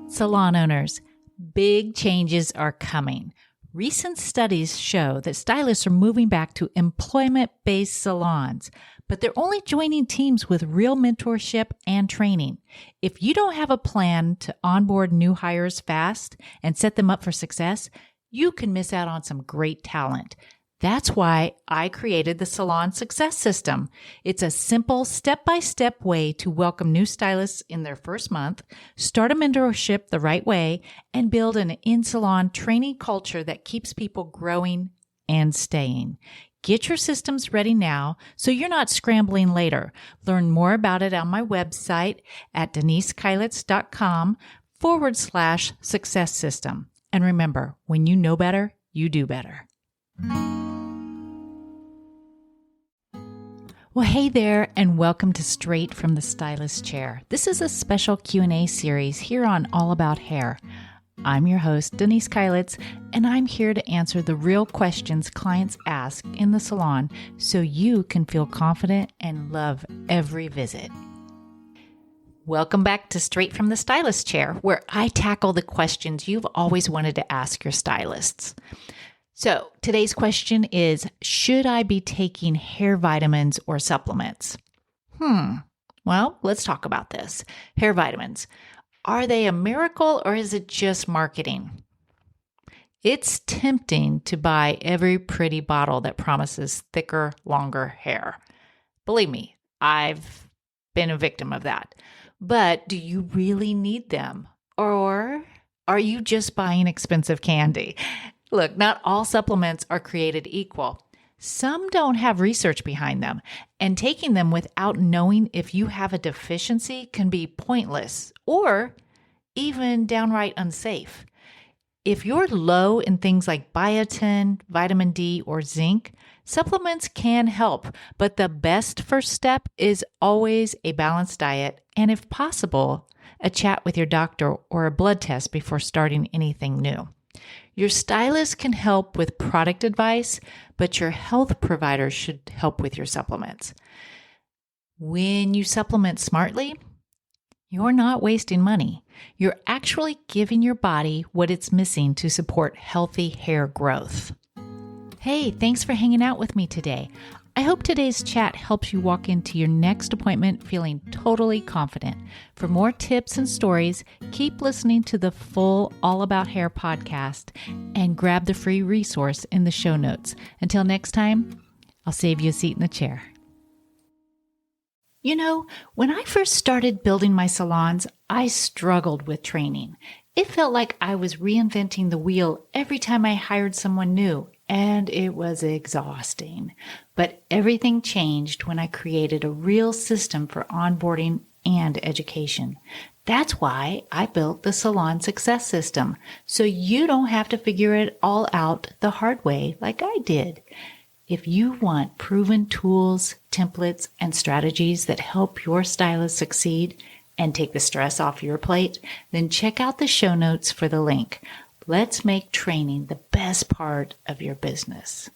Salon owners, big changes are coming. Recent studies show that stylists are moving back to employment-based salons, but they're only joining teams with real mentorship and training. If you don't have a plan to onboard new hires fast and set them up for success, you can miss out on some great talent. That's why I created the Salon Success System. It's a simple step-by-step way to welcome new stylists in their first month, start a mentorship the right way, and build an in-salon training culture that keeps people growing and staying. Get your systems ready now so you're not scrambling later. Learn more about it on my website at denisekailitz.com/success system. And remember, when you know better, you do better. Well, hey there, and welcome to Straight from the Stylist Chair. This is a special Q&A series here on All About Hair. I'm your host, Denise Keilitz, and I'm here to answer the real questions clients ask in the salon so you can feel confident and love every visit. Welcome back to Straight from the Stylist Chair, where I tackle the questions you've always wanted to ask your stylists. So today's question is, should I be taking hair vitamins or supplements? Well, let's talk about this. Hair vitamins. Are they a miracle or is it just marketing? It's tempting to buy every pretty bottle that promises thicker, longer hair. Believe me, I've been a victim of that. But do you really need them? Or are you just buying expensive candy? Look, not all supplements are created equal. Some don't have research behind them, and taking them without knowing if you have a deficiency can be pointless or even downright unsafe. If you're low in things like biotin, vitamin D, or zinc, supplements can help, but the best first step is always a balanced diet and, if possible, a chat with your doctor or a blood test before starting anything new. Your stylist can help with product advice, but your health provider should help with your supplements. When you supplement smartly, you're not wasting money. You're actually giving your body what it's missing to support healthy hair growth. Hey, thanks for hanging out with me today. I hope today's chat helps you walk into your next appointment feeling totally confident. For more tips and stories, keep listening to the full All About Hair podcast and grab the free resource in the show notes. Until next time, I'll save you a seat in the chair. You know, when I first started building my salons, I struggled with training. It felt like I was reinventing the wheel every time I hired someone new, and it was exhausting. But everything changed when I created a real system for onboarding and education. That's why I built the Salon Success System, so you don't have to figure it all out the hard way like I did. If you want proven tools, templates, and strategies that help your stylist succeed and take the stress off your plate, then check out the show notes for the link. Let's make training the best part of your business.